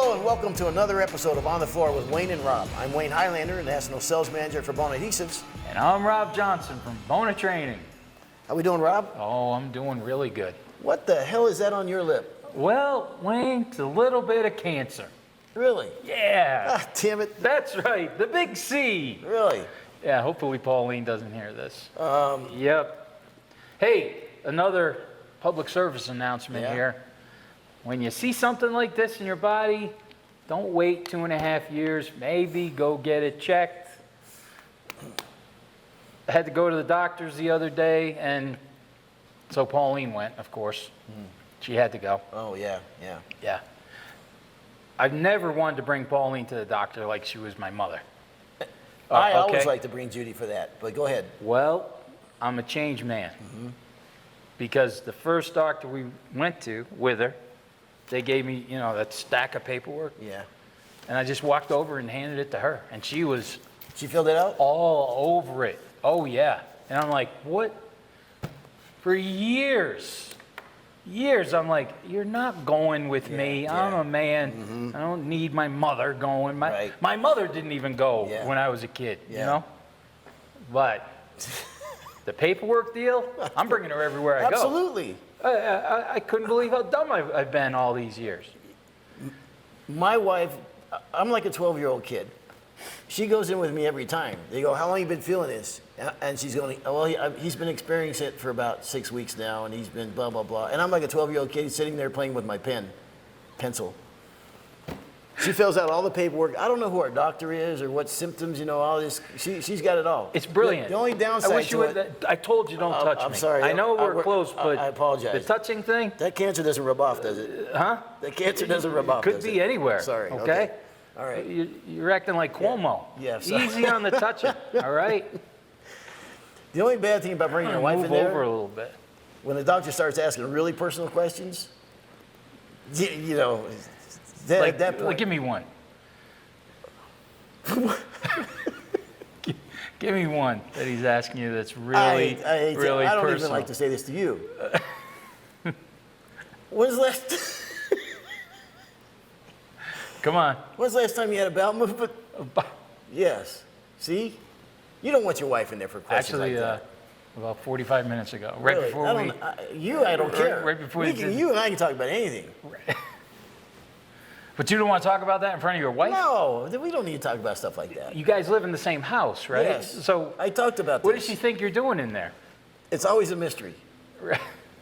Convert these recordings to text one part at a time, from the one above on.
Hello and welcome to another episode of On the Floor with Wayne and Rob. I'm Wayne Highlander, National Sales Manager for Bona Adhesives. And I'm Rob Johnson from Bona Training. How we doing, Rob? Oh, I'm doing really good. What the hell is that on your lip? Well, Wayne, it's a little bit of cancer. Really? Yeah. Ah, damn it. That's right, the big C. Really? Yeah, hopefully Pauline doesn't hear this. Yep. Hey, another public service announcement here. When you see something like this in your body, don't wait 2.5 years. Maybe go get it checked. I had to go to the doctors the other day, and so Pauline went, of course. She had to go. Oh, yeah. Yeah. I've never wanted to bring Pauline to the doctor like she was my mother. I always like to bring Judy for that, but go ahead. Well, I'm a changed man. Because the first doctor we went to with her, they gave me, you know, that stack of paperwork. Yeah. And I just walked over and handed it to her. And she was She filled it out? all over it. Oh, yeah. And I'm like, what? For years, I'm like, you're not going with me. I'm a man. I don't need my mother going. My mother didn't even go when I was a kid, you know? But the paperwork deal, I'm bringing her everywhere I go. Absolutely. I couldn't believe how dumb I've been all these years. My wife, I'm like a 12-year-old kid. She goes in with me every time. They go, how long you been feeling this? And she's going, well, he's been experiencing it for about 6 weeks now, and he's been blah, blah, blah. And I'm like a 12-year-old kid sitting there playing with my pencil. She fills out all the paperwork. I don't know who our doctor is or what symptoms, you know, all this. She's got it all. It's brilliant. The only downside I wish you would. I told you don't touch me. I'm sorry. I know we're close, but I apologize. the touching thing. That cancer doesn't rub off, does it? Huh? That cancer doesn't rub off, Could be anywhere. Sorry. Okay? All right. You're acting like Cuomo. Yeah, sorry. Easy on the touching, all right? The only bad thing about bringing your wife in Move over there, a little bit. when the doctor starts asking really personal questions, you know, at that point. Give me one. Give me one that he's asking you that's really, really I don't personal. even like to say this to you. When's the last? Come on. When's the last time you had a bowel movement? Yes. See, you don't want your wife in there for questions Actually, like that. about 45 minutes ago, Really? before I don't care. Right before you and I can talk about anything. But you don't want to talk about that in front of your wife? No, we don't need to talk about stuff like that. You guys live in the same house, right? Yes. So I talked about what this. does she think you're doing in there? It's always a mystery. Right.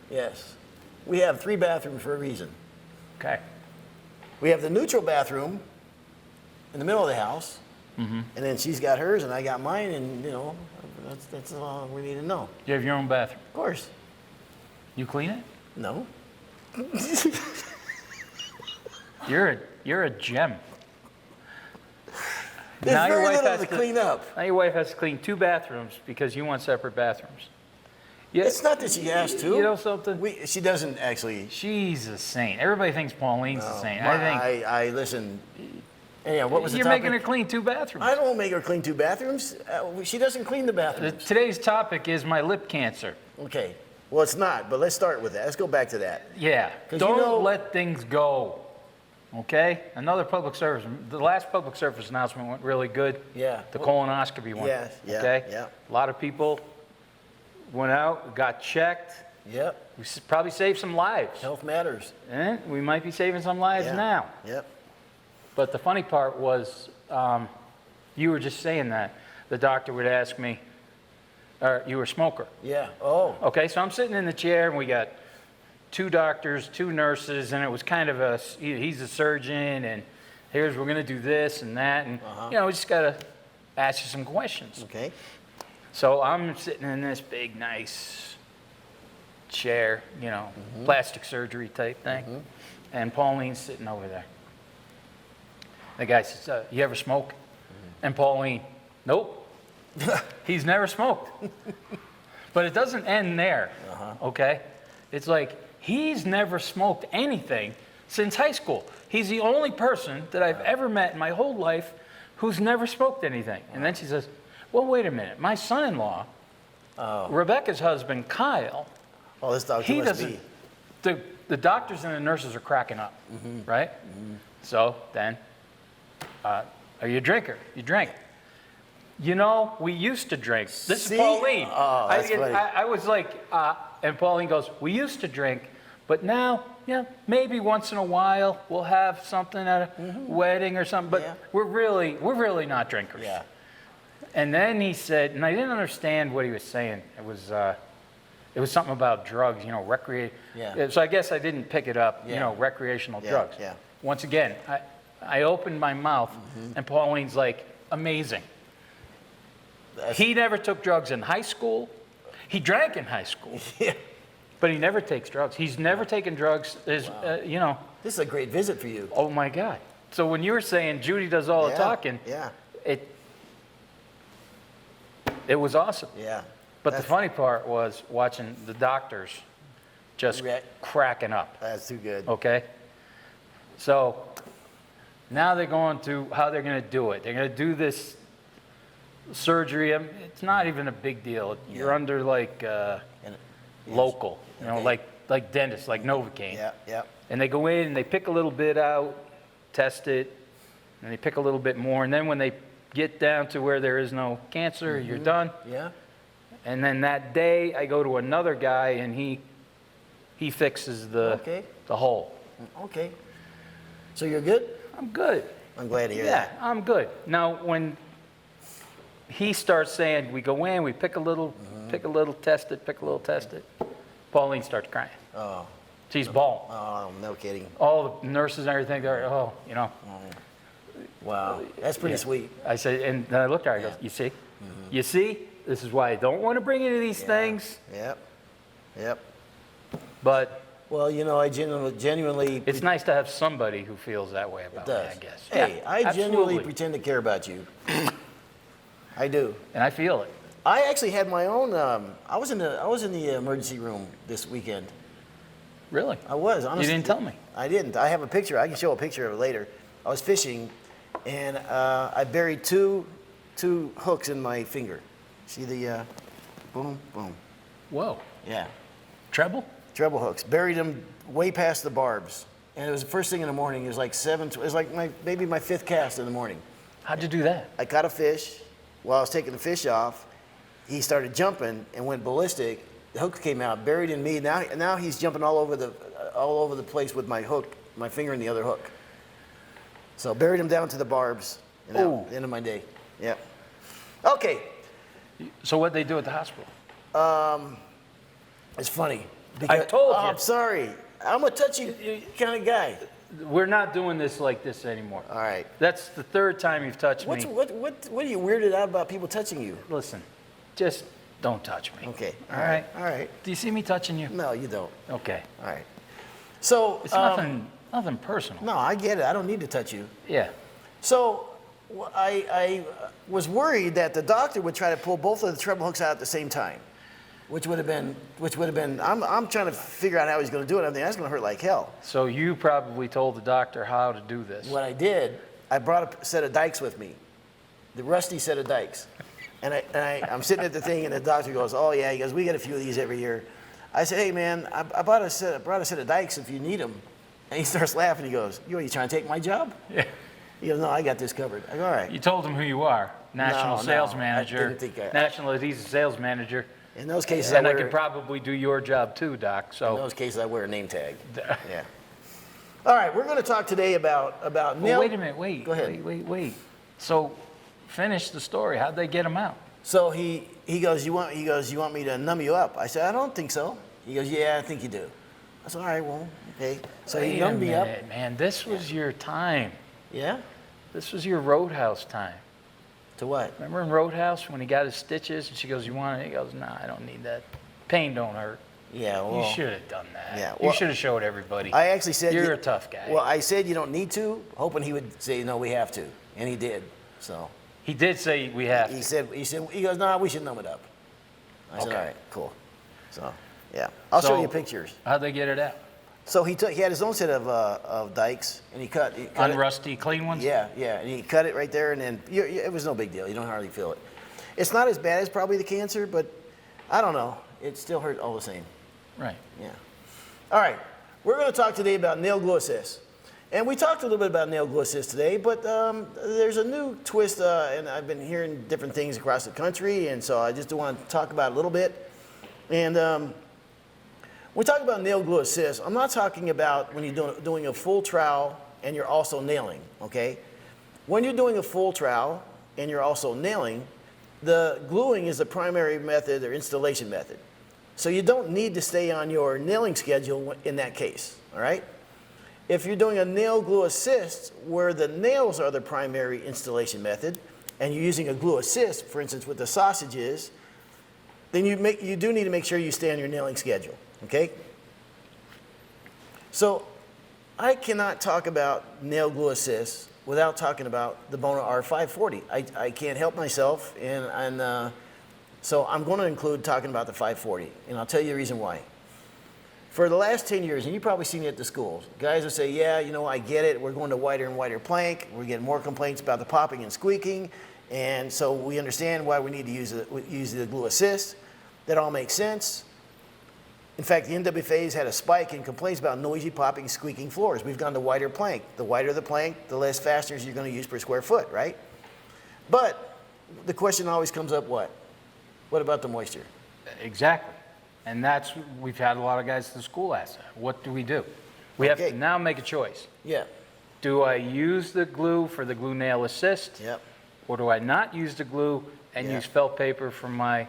Yes. We have 3 bathrooms for a reason. Okay. We have the neutral bathroom in the middle of the house, and then she's got hers and I got mine, and you know, that's all we need to know. You have your own bathroom. Of course. You clean it? No. You're a gem. There's Now your very wife little has to clean up. Now your wife has to clean 2 bathrooms because you want separate bathrooms. Yeah. It's not that she has to. You know something? She doesn't actually. She's a saint. Everybody thinks Pauline's a saint. I listen. Anyhow, what was the You're topic? making her clean 2 bathrooms. I don't make her clean 2 bathrooms. She doesn't clean the bathrooms. Today's topic is my lip cancer. Okay. Well, it's not, but let's start with that. Let's go back to that. Yeah. 'Cause Don't let things go. Okay? Another public service. The last public service announcement went really good. Yeah. The colonoscopy one. Yeah, yeah, Okay? yeah. A lot of people went out, got checked. Yep. We probably saved some lives. Health matters. And we might be saving some lives now. Yep. But the funny part was, you were just saying that. The doctor would ask me, you were a smoker. Yeah. Oh. Okay, so I'm sitting in the chair, and we got 2 doctors, 2 nurses, and it was kind of he's a surgeon, and we're going to do this and that, and you know, we just got to ask you some questions. Okay. So I'm sitting in this big, nice chair, you know, plastic surgery type thing, and Pauline's sitting over there. The guy says, you ever smoke? And Pauline, nope. He's never smoked. But it doesn't end there, okay? It's like, he's never smoked anything since high school. He's the only person that I've ever met in my whole life who's never smoked anything. And then she says, well, wait a minute. My son-in-law, Rebecca's husband, Kyle, Oh, this doctor he must doesn't, be. the the doctors and the nurses are cracking up, right? So then, are you a drinker? You drink. You know, we used to drink. This See? is Pauline. Oh, that's funny. I was like, and Pauline goes, we used to drink, but now, yeah, maybe once in a while we'll have something at a wedding or something, but Yeah. we're really not drinkers. Yeah. And then he said, and I didn't understand what he was saying. It was something about drugs, you know, Yeah. So I guess I didn't pick it up, you Yeah. know, recreational Yeah, drugs. yeah. Once again, I opened my mouth, and Pauline's like, amazing. He never took drugs in high school. He drank in high school, Yeah. but he never takes drugs. He's never taken drugs, you know. This is a great visit for you. Oh, my God. So when you were saying Judy does all the Yeah, talking, Yeah. it was awesome. Yeah. But the funny part was watching the doctors just cracking up, That's too good. okay? So now they're going to how they're going to do it. They're going to do this surgery. I mean, it's not even a big deal. You're Yeah. under like And- local, you know, Okay. like dentists, like Novocaine. Yeah, yeah. And they go in and they pick a little bit out, test it, and they pick a little bit more. And then when they get down to where there is no cancer, you're done. Yeah. And then that day, I go to another guy, and he fixes the hole. Okay. So you're good? I'm good. I'm glad to hear Yeah, that. I'm good. Now, when he starts saying, we go in, we pick a little, test it, test it, Pauline starts crying. Oh. She's bawling. Oh, no kidding. All the nurses and everything, they're, oh, you know. Wow. That's pretty Yeah. sweet. I said, and then I looked at her, I go, you see? You see? This is why I don't want to bring any of these things, Yep. Yep. but Well, you know, I genuinely it's nice to have somebody who feels that way about me, does. I guess. Hey, Yeah, I genuinely absolutely. pretend to care about you. I do. And I feel it. I actually had my own. I was in the emergency room this weekend. Really? I was. You Honestly, didn't tell me. I didn't. I have a picture. I can show a picture of it later. I was fishing, and I buried two hooks in my finger. See the boom, boom. Whoa. Yeah, Treble? treble hooks. Buried them way past the barbs, and it was the first thing in the morning. It was like it was like maybe my fifth cast in the morning. How'd you do that? I caught a fish. While I was taking the fish off, he started jumping and went ballistic. The hook came out, buried in me. Now he's jumping all over the place with my hook, my finger in the other hook. So buried him down to the barbs. And that was the end of my day. Yeah. Okay. So what'd they do at the hospital? It's funny. I told you. I'm sorry. I'm a touchy kind of guy. We're not doing this like this anymore. All right. That's the third time you've touched What me. are you weirded out about people touching you? Listen, just don't touch me. Okay. All right. All right. Do you see me touching you? No, you don't. Okay. All right. So It's nothing personal. No, I get it. I don't need to touch you. Yeah. So I was worried that the doctor would try to pull both of the treble hooks out at the same time, which would have been. I'm trying to figure out how he's going to do it. I think that's going to hurt like hell. So you probably told the doctor how to do this. What I did, I brought a set of dikes with me, the rusty set of dikes, and I'm sitting at the thing, and the doctor goes, "Oh yeah," he goes, "We get a few of these every year." I said, "Hey man, I brought a set of dikes if you need them," and he starts laughing. He goes, "You trying to take my job?" Yeah. He goes, "No, I got this covered." I go, "All right." You told him who you are. National No, sales I manager. didn't think National adhesive sales manager. In those cases, And I wear, could probably do your job too, Doc. in So those cases, I wear a name tag. Yeah. All right, we're going to talk today about Well, nail. wait a minute. Wait. Go ahead. Wait. So finish the story. How'd they get him out? So he goes, you want me to numb you up? I said, I don't think so. He goes, yeah, I think you do. I said, all right, well, okay. So he Wait a numbed me up. minute, man. This was your time. Yeah. This was your Roadhouse time. To what? Remember in Roadhouse when he got his stitches and she goes, you want it? He goes, nah, I don't need that. Pain don't hurt. Yeah. Well, You should have done that. Yeah, You well, should have showed everybody. I actually said You're a tough guy. Well, I said you don't need to, hoping he would say no, we have to, and he did. So He did say we have he to. said he goes, nah, we should numb it up. I said, Okay. all right, cool. So yeah, I'll show So- you pictures. How'd they get it out? So he had his own set of dikes, and he cut it. Unrusty, clean ones? Yeah, and he cut it right there, and then it was no big deal. You don't hardly feel it. It's not as bad as probably the cancer, but I don't know. It still hurt all the same. Right. Yeah. All right. We're going to talk today about nail glue assist. And we talked a little bit about nail glue assist today, but there's a new twist, and I've been hearing different things across the country, and so I just want to talk about it a little bit. And when we talk about nail glue assist, I'm not talking about when you're doing a full trowel and you're also nailing, okay? When you're doing a full trowel and you're also nailing, the gluing is the primary method or installation method. So you don't need to stay on your nailing schedule in that case, all right? If you're doing a nail glue assist where the nails are the primary installation method and you're using a glue assist, for instance, with the sausages, then you do need to make sure you stay on your nailing schedule, okay? So I cannot talk about nail glue assist without talking about the Bona R540. I can't help myself, and so I'm going to include talking about the 540, and I'll tell you the reason why. For the last 10 years, and you've probably seen it at the schools, guys will say, yeah, you know, I get it. We're going to wider and wider plank. We're getting more complaints about the popping and squeaking, and so we understand why we need to use the glue assist. That all makes sense. In fact, the NWFA's had a spike in complaints about noisy, popping, squeaking floors. We've gone to wider plank. The wider the plank, the less fasteners you're going to use per square foot, right? But the question always comes up, what? What about the moisture? Exactly. And we've had a lot of guys at the school ask that. What do? We have to now make a choice. Yeah. Do I use the glue for the glue nail assist? Yep. Or do I not use the glue and use felt paper for my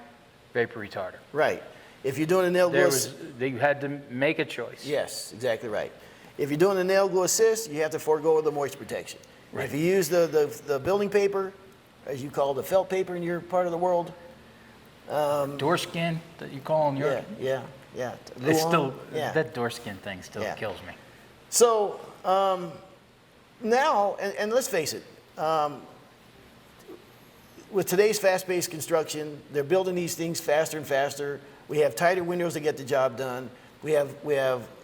vapor retarder? Right. If you're doing a nail glue you had to make a choice. Yes, exactly right. If you're doing a nail glue assist, you have to forego the moisture protection. Right. If you use the building paper, as you call the felt paper in your part of the world, door skin that you call in your yeah. It's still that door skin thing still kills me. So now, and let's face it, with today's fast-paced construction, they're building these things faster and faster. We have tighter windows to get the job done. We have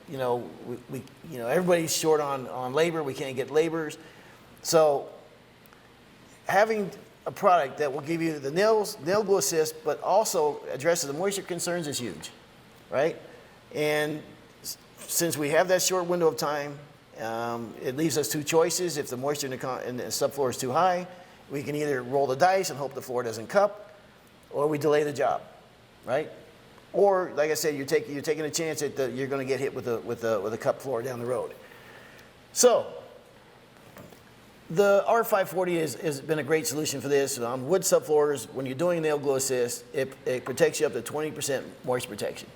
everybody's short on labor. We can't get laborers. So having a product that will give you the nail glue assist, but also addresses the moisture concerns is huge, right? And since we have that short window of time, it leaves us two choices. If the moisture in the subfloor is too high, we can either roll the dice and hope the floor doesn't cup, or we delay the job, right? Or, like I said, you're taking a chance that you're going to get hit with a cup floor down the road. So the R540 has been a great solution for this. On wood subfloors, when you're doing nail glue assist, it protects you up to 20% moisture protection.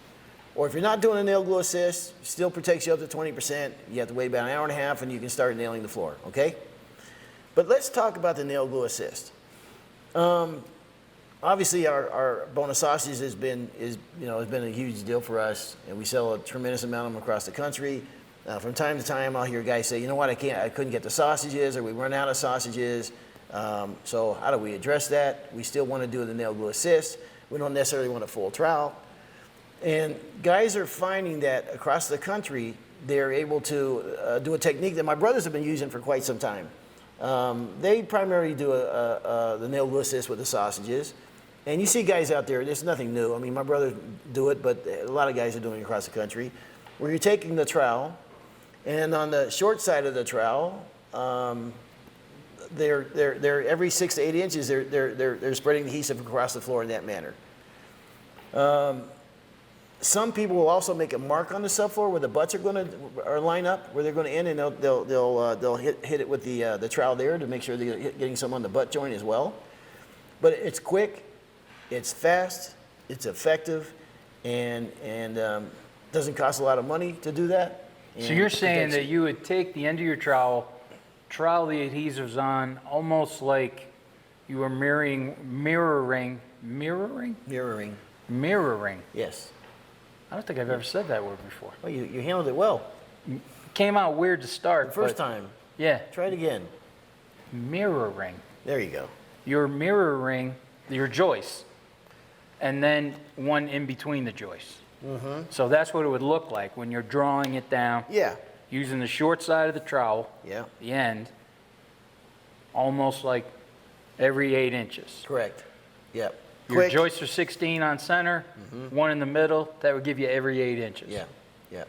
Or if you're not doing a nail glue assist, it still protects you up to 20%. You have to wait about an hour and a half, and you can start nailing the floor, okay? But let's talk about the nail glue assist. Obviously, our Bona sausages has been a huge deal for us, and we sell a tremendous amount of them across the country. From time to time, I'll hear guys say, you know what, I couldn't get the sausages, or we run out of sausages. So how do we address that? We still want to do the nail glue assist. We don't necessarily want a full trowel. And guys are finding that across the country, they're able to do a technique that my brothers have been using for quite some time. They primarily do the nail glue assist with the sausages. And you see guys out there, there's nothing new. I mean, my brothers do it, but a lot of guys are doing it across the country, where you're taking the trowel, and on the short side of the trowel, they're every 6 to 8 inches, they're spreading adhesive across the floor in that manner. Some people will also make a mark on the subfloor where the butts are line up, where they're going to end, and they'll hit it with the trowel there to make sure they're getting some on the butt joint as well. But it's quick, it's fast, it's effective, and doesn't cost a lot of money to do that. So you're saying that you would take the end of your trowel the adhesives on, almost like you were mirroring. Yes. I don't think I've ever said that word before. Well, you handled it well. Came out weird to start. The first time. Yeah. Try it again. Mirroring. There you go. You're mirroring your joists, and then one in between the joists. Mm-hmm. So that's what it would look like when you're drawing it down. Yeah. Using the short side of the trowel. Yeah. The end. Almost like every 8 inches. Correct. Yep. Your Quick. joists are 16 on center, one in the middle. That would give you every 8 inches. Yeah. Yeah.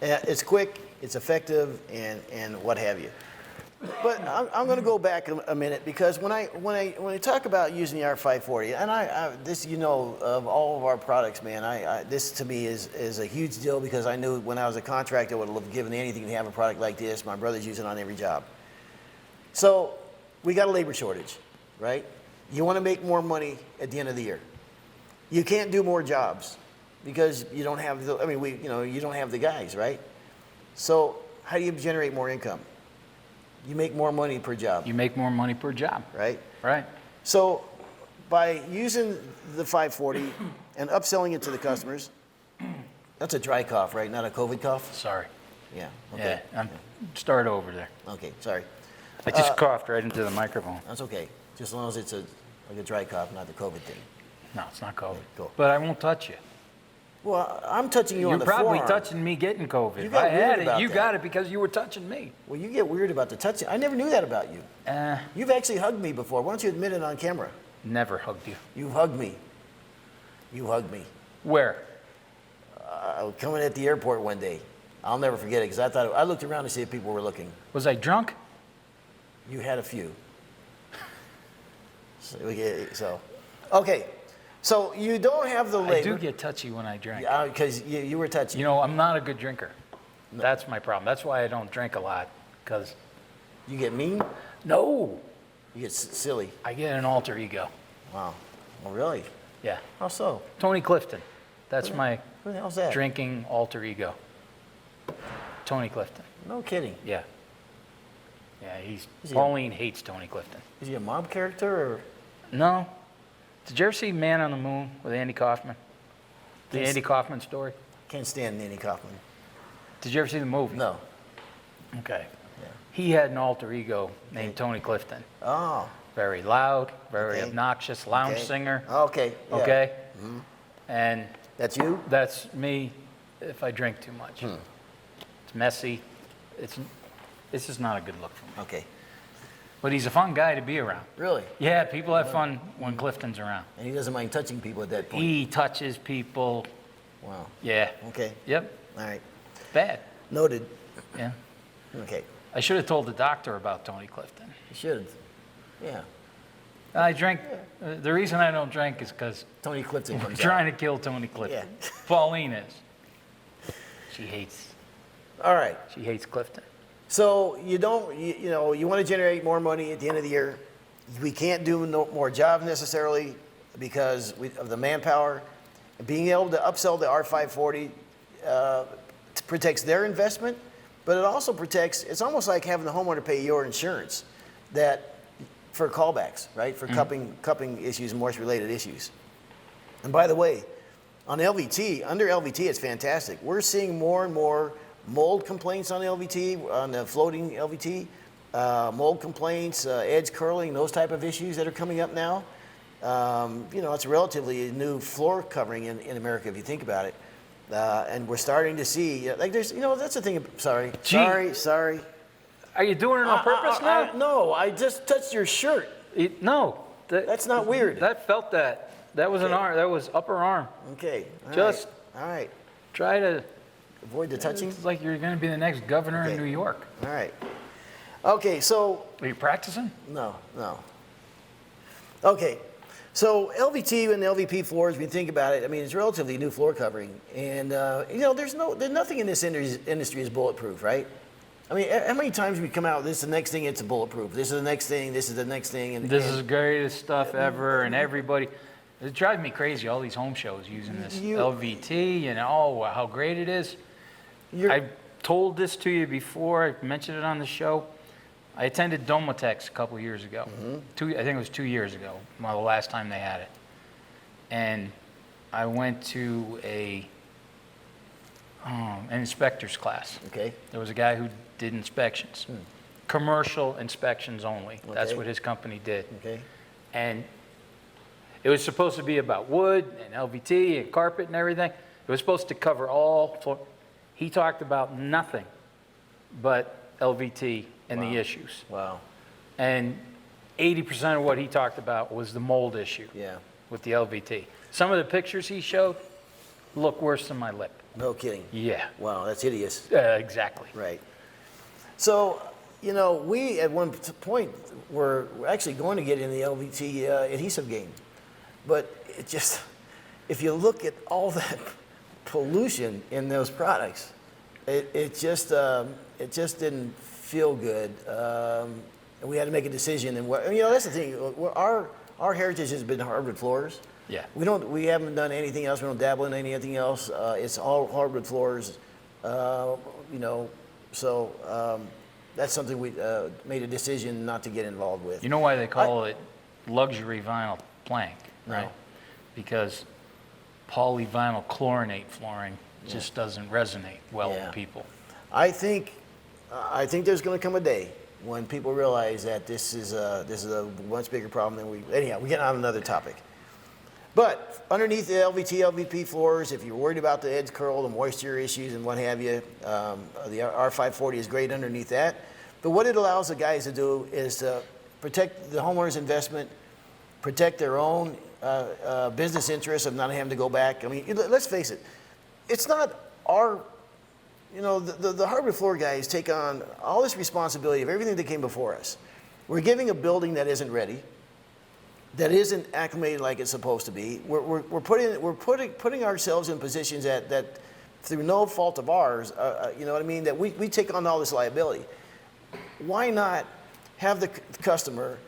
It's quick, it's effective, and what have you. But I'm going to go back a minute because when I talk about using the R540, and this, you know, of all of our products, man, this to me is a huge deal because I knew when I was a contractor I would have given anything to have a product like this. My brother's using it on every job. So we got a labor shortage, right? You want to make more money at the end of the year. You can't do more jobs because you don't have the, I mean, you don't have the guys, right? So how do you generate more income? You make more money per job. You make more money per job. Right? Right. So by using the 540 and upselling it to the customers, that's a dry cough, right? Not a COVID cough? Sorry. Yeah. Okay. Yeah. Start over there. Okay, sorry. I just coughed right into the microphone. That's okay. Just as long as it's like a dry cough, not the COVID thing. No, it's not COVID. Cool. But I won't touch you. Well, I'm touching you on the You're probably forearm. touching me getting COVID. You If got I weird had it, about you that. got it because you were touching me. Well, you get weird about the touching. I never knew that about you. You've actually hugged me before. Why don't you admit it on camera? Never hugged you. You hugged me. You hugged me. Where? Coming at the airport one day. I'll never forget it because I looked around to see if people were looking. Was I drunk? You had a few. So, okay. So you don't have the labor. I do get touchy when I drink. Because you were touchy. You know, I'm not a good drinker. No. That's my problem. That's why I don't drink a lot. Because You get mean? no, You get silly. I get an alter ego. Wow. Oh, really? Yeah. How so? Tony Clifton. That's my Who the hell's that? drinking alter ego. Tony Clifton. No kidding. Yeah. Yeah, Is he Pauline hates Tony Clifton. Is he a mob character or? No. Did you ever see Man on the Moon with Andy Kaufman? The Yes. Andy Kaufman story? Can't stand Nanny Kaufman. Did you ever see the movie? No. Okay. Yeah. He had an alter ego named Tony Clifton. Oh. Very loud, very Okay. obnoxious, lounge Okay. singer. Okay. Yeah. Okay? And That's you? that's me if I drink too much. It's messy. It's just not a good look for me. Okay. But he's a fun guy to be around. Really? Yeah, people have fun when Clifton's around. And he doesn't mind touching people at that point. He touches people. Wow. Yeah. Okay. Yep. All right. Bad. Noted. Yeah. Okay. I should have told the doctor about Tony Clifton. You should. Yeah. I drink. The reason I don't drink is because Tony Clifton we're comes trying out. to kill Tony Clifton. Yeah. Pauline is. She hates All right. Clifton. So you don't, you want to generate more money at the end of the year. We can't do no more jobs necessarily because of the manpower. Being able to upsell the R540 protects their investment, but it also protects, it's almost like having the homeowner pay your insurance for callbacks, right? For cupping issues and moisture-related issues. And by the way, under LVT, it's fantastic. We're seeing more and more mold complaints on LVT, on the floating LVT, mold complaints, edge curling, those type of issues that are coming up now. It's relatively a new floor covering in America if you think about it. And we're starting to see, that's the thing, sorry. Are you doing it on purpose now? No, I just touched your shirt. No. That's not weird. That felt that. That was an arm. That was upper arm. Okay. All right. Try to Avoid the touching? It's like you're going to be the next governor Okay. in New York. All right. Okay, so Are you practicing? No. Okay, so LVT and LVP floors, when you think about it, I mean, it's relatively new floor covering. And, there's nothing in this industry is bulletproof, right? I mean, how many times we come out, this is the next thing, it's a bulletproof. This is the next thing, this is the next thing. And This is the greatest stuff ever, and everybody. It drives me crazy, all these home shows using this LVT and how great it is. I've told this to you before, I mentioned it on the show. I attended Domotex a couple years ago. I think it was 2 years ago, the last time they had it. And I went to an inspector's class. Okay. There was a guy who did inspections, commercial inspections only. That's Okay. what his company did. Okay. And it was supposed to be about wood and LVT and carpet and everything. It was supposed to cover all floor. He talked about nothing but LVT and the issues. Wow. And 80% of what he talked about was the mold issue Yeah. with the LVT. Some of the pictures he showed look worse than my lip. No kidding. Yeah. Wow, that's hideous. Exactly. Right. So, you know, we at one point were actually going to get in the LVT adhesive game. But it just, if you look at all that pollution in those products, it just didn't feel good. And we had to make a decision. And you know, that's the thing. Our heritage has been hardwood floors. Yeah. We haven't done anything else. We don't dabble in anything else. It's all hardwood floors. You know, so that's something we made a decision not to get involved with. You know why they call it luxury vinyl plank, right? No. Because polyvinyl chlorinate flooring just doesn't resonate well Yeah. with people. I think there's going to come a day when people realize that this is a much bigger problem than we. Anyhow, we get on another topic. But underneath the LVT, LVP floors, if you're worried about the edge curl, the moisture issues, and what have you, the R540 is great underneath that. But what it allows the guys to do is to protect the homeowner's investment, protect their own business interests of not having to go back. I mean, let's face it, it's not our, you know, the hardwood floor guys take on all this responsibility of everything that came before us. We're giving a building that isn't ready, that isn't acclimated like it's supposed to be. We're putting ourselves in positions that through no fault of ours, you know what I mean, that we take on all this liability. Why not have the customer,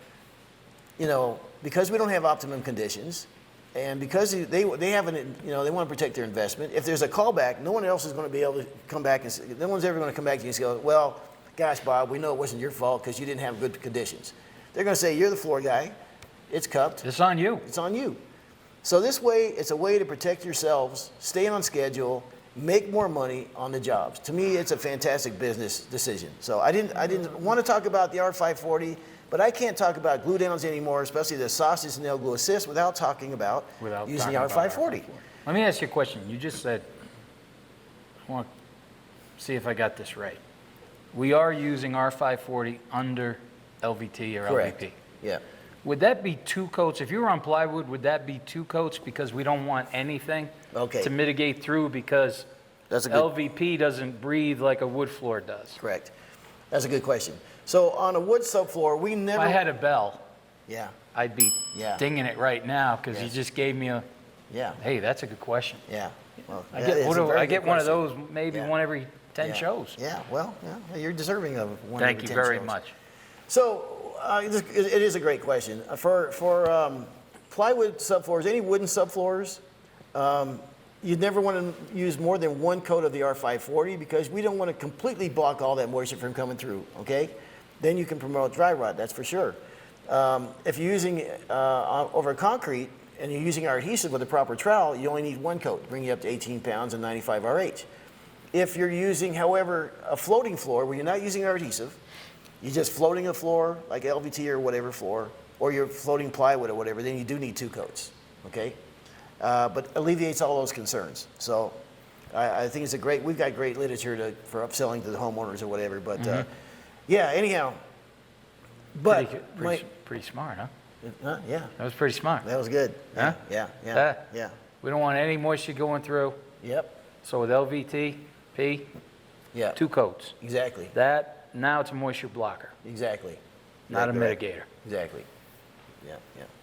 you know, because we don't have optimum conditions, and because they haven't, you know, they want to protect their investment. If there's a callback, no one else is going to be able to come back and say, no one's ever going to come back to you and say, well, gosh, Bob, we know it wasn't your fault because you didn't have good conditions. They're going to say, you're the floor guy. It's cupped. It's on you. It's on you. So this way, it's a way to protect yourselves, stay on schedule, make more money on the jobs. To me, it's a fantastic business decision. So I didn't want to talk about the R540, but I can't talk about glue downs anymore, especially the sausage nail glue assist, without talking about using the R540. Let me ask you a question. You just said, I want to see if I got this right. We are using R540 under LVT or Correct. LVP. Yeah. Would that be 2 coats? If you were on plywood, would that be 2 coats because we don't want anything Okay. to mitigate through because That's a good. LVP doesn't breathe like a wood floor does? Correct. That's a good question. So on a wood subfloor, we If never. I had a bell, Yeah. I'd be Yeah. dinging it right now because you Yes. just gave me a, Yeah. hey, that's a good question. Yeah. Well, I that get, is what a do- very I good get one of question. those maybe Yeah. one every 10 Yeah. shows. Yeah. Well, yeah, you're deserving of one. Thank every you 10 very shows. much. So it is a great question. For plywood subfloors, any wooden subfloors, you'd never want to use more than 1 coat of the R540 because we don't want to completely block all that moisture from coming through, okay? Then you can promote dry rot, that's for sure. If you're using over concrete and you're using our adhesive with the proper trowel, you only need 1 coat, bring you up to 18 pounds and 95 RH. If you're using, however, a floating floor where you're not using our adhesive, you're just floating a floor like LVT or whatever floor, or you're floating plywood or whatever, then you do need 2 coats, okay? But alleviates all those concerns. So I think it's we've got great literature for upselling to the homeowners or whatever, but yeah, anyhow. But Pretty smart, huh? yeah, That was pretty smart. that was good. Huh? Yeah. We don't want any moisture going through. Yep, So with LVT, P, yeah, 2 coats. exactly, Now it's a moisture blocker, exactly. not a Exactly right. mitigator. Exactly. Yeah,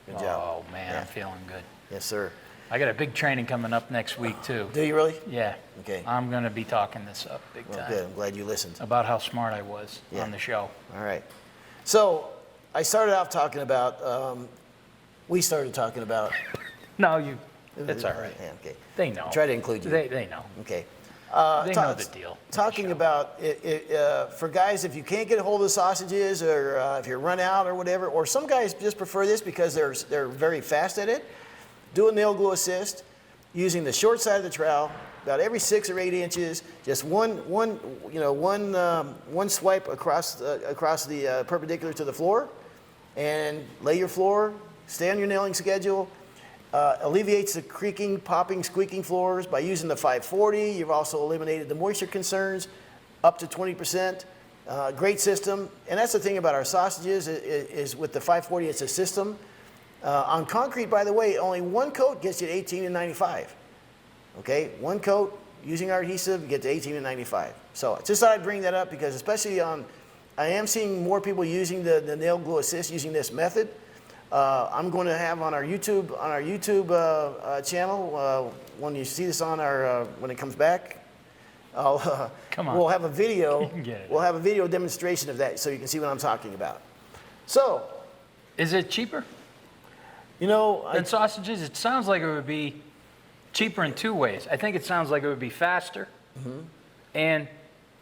good job. Oh, man, Yeah. I'm feeling good. Yes, sir. I got a big training coming up next week, too. Do you really? Yeah. Okay. I'm going to be talking this up big Well, time good. I'm glad you listened. about how smart I was Yeah. on the show. All right. So I started off talking about, we started talking about. No, it's all right. Yeah, okay. They know. Try to include you. They know. Okay. They know the deal. Talking about, for guys, if you can't get a hold of the sausages or if you're run out or whatever, or some guys just prefer this because they're very fast at it, do a nail glue assist using the short side of the trowel, about every 6 or 8 inches, just one swipe across the perpendicular to the floor, and lay your floor, stay on your nailing schedule. Alleviates the creaking, popping, squeaking floors by using the 540. You've also eliminated the moisture concerns up to 20%. Great system. And that's the thing about our sausages is with the 540, it's a system. On concrete, by the way, only 1 coat gets you to 18 and 95. Okay, 1 coat using our adhesive, you get to 18 to 95. So just thought I'd bring that up because especially I am seeing more people using the nail glue assist using this method. I'm going to have on our YouTube channel when you see this on our when it comes back. Come on. We'll have a video. You can get it. We'll have a video demonstration of that so you can see what I'm talking about. So, Is it cheaper you know, than sausages? It sounds like it would be cheaper in two ways. I think it sounds like it would be faster and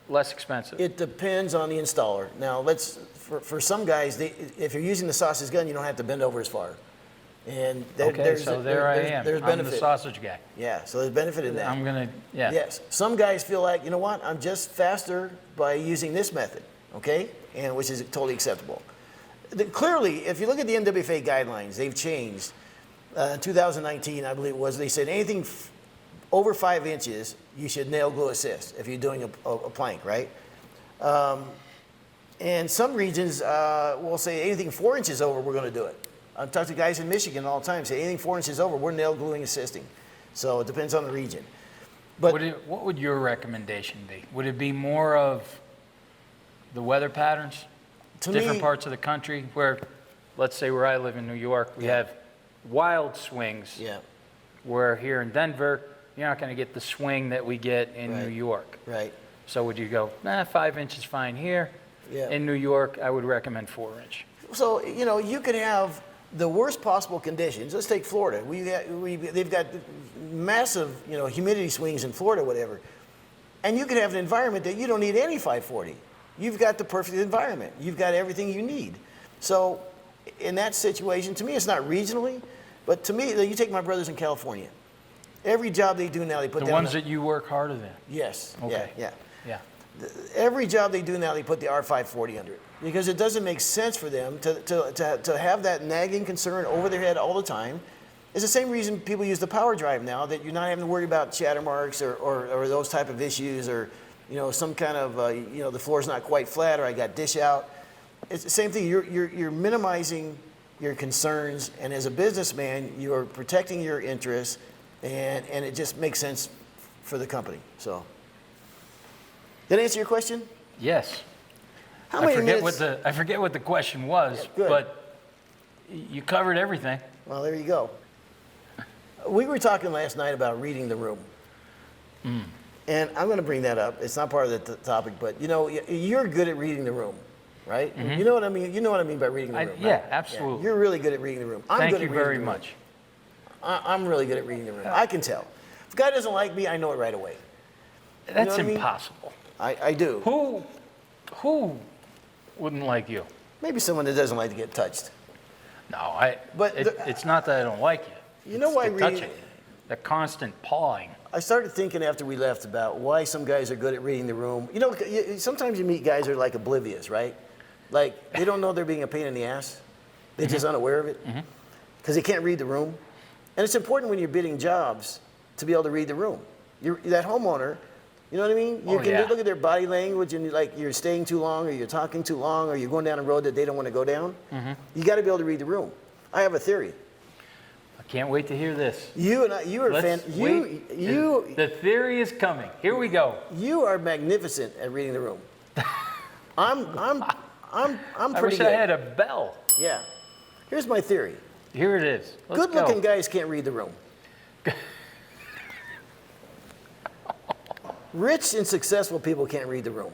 less expensive. it depends on the installer. Now, for some guys, if you're using the sausage gun, you don't have to bend over as far. And Okay, so there I am. There's I'm benefit. the sausage guy. Yeah, so there's benefit in that. I'm gonna, yeah. Yes. Some guys feel like, you know what, I'm just faster by using this method, okay? And which is totally acceptable. Clearly, if you look at the NWFA guidelines, they've changed. 2019, I believe it was, they said anything over 5 inches, you should nail glue assist if you're doing a plank, right? And some regions will say anything 4 inches over, we're going to do it. I've talked to guys in Michigan all the time, say anything 4 inches over, we're nail gluing assisting. So it depends on the region. But What would your recommendation be? Would it be more of the weather patterns? To Different me- parts of the country where, let's say where I live in New York, we have wild swings. yeah, Where here in Denver, you're not going to get the swing that we get in Right. New York. right. So would you go, 5 inches fine here? Yeah. In New York, I would recommend 4 inch. So, you know, you could have the worst possible conditions. Let's take Florida. They've got massive, you know, humidity swings in Florida, whatever. And you could have an environment that you don't need any 540. You've got the perfect environment. You've got everything you need. So in that situation, to me, it's not regionally, but to me, you take my brothers in California. Every job they do now, they put The down ones that you work harder than. yes, Okay. yeah. Yeah. Every job they do now, they put the R540 under it because it doesn't make sense for them to have that nagging concern over their head all the time. It's the same reason people use the power drive now, that you're not having to worry about shatter marks or those type of issues, or you know, some kind of you know, the floor's not quite flat, or I got dish out. It's the same thing. You're minimizing your concerns, and as a businessman, you're protecting your interests, and it just makes sense for the company. So, did that answer your question? Yes. How I many forget minutes? I forget what the question was, Yeah, good. but you covered everything. Well, there you go. We were talking last night about reading the room. And I'm going to bring that up. It's not part of the topic, but you know, you're good at reading the room, right? You know what I mean? You know what I mean by reading the room, right? Yeah, absolutely. You're really good at reading the room. I'm Thank good you at reading very the room. much. I'm really good at reading the room. I can tell. If a guy doesn't like me, I know it right away. That's what I mean? impossible. I do. Who wouldn't like you? Maybe someone that doesn't like to get touched. No, But it's not that I don't like you. You know It's why the reading- touching, the constant pawing. I started thinking after we left about why some guys are good at reading the room. You know, sometimes you meet guys who are like oblivious, right? Like they don't know they're being a pain in the ass. They're just unaware of it because they can't read the room. And it's important when you're bidding jobs to be able to read the room. That homeowner, you know what I mean? You Oh, can yeah. look at their body language and like you're staying too long or you're talking too long or you're going down a road that they don't want to go down. You got to be able to read the room. I have a theory. I can't wait to hear this. You and I, you are Let's wait. The theory is coming. Here we go. You are magnificent at reading the room. I'm I pretty wish good. I had a bell. Yeah. Here's my theory. Here it is. Let's Good-looking go. guys can't read the room. Rich and successful people can't read the room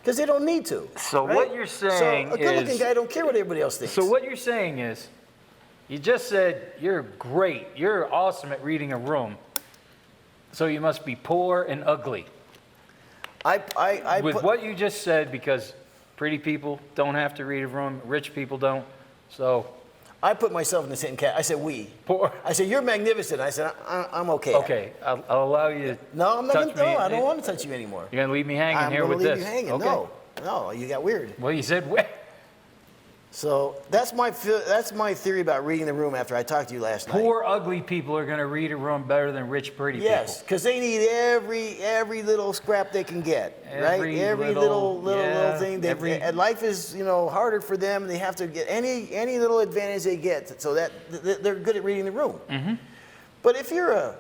because they don't need to. So right? what you're saying so a good-looking is- guy don't care what everybody else thinks. So what you're saying is, you just said you're great, you're awesome at reading a room, so you must be poor and ugly. I With put, what you just said, because pretty people don't have to read a room, rich people don't, so I put myself in the same cat. I said we. poor. I said you're magnificent. I said I'm okay. Okay, I'll allow you to No, I'm not. touch Gonna, me. no, I don't want to touch you anymore. You're gonna leave me hanging I'm here gonna with leave this. you hanging. Okay. No, you got weird. Well, you said wet. So that's my theory about reading the room after I talked to you last night. Poor ugly people are gonna read a room better than rich pretty Yes, because they need every little scrap they can get, Every right? Every little- little yeah, thing. And life is harder for them. They have to get any little advantage they get, so that they're good at reading the room. But if you're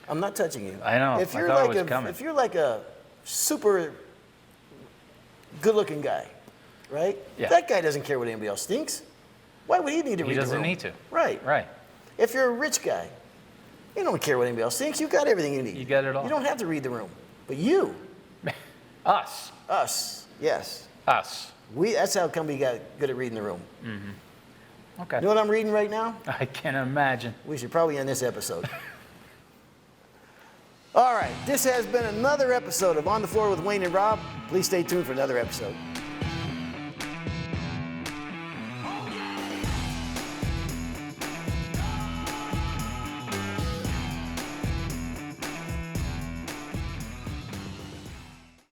I'm not touching you. I know. If I you're thought it like was a coming. if you're like a super good-looking guy, right? Yeah. That guy doesn't care what anybody else thinks. Why would he need to read the room? He doesn't need to. Right. Right. If you're a rich guy, you don't care what anybody else thinks. You got everything you need. You got it all. You don't have to read the room. But you, Us. yes. Us. That's how come we got good at reading the room. Okay. You know what I'm reading right now? I can imagine. We should probably end this episode. All right, this has been another episode of On the Floor with Wayne and Rob. Please stay tuned for another episode.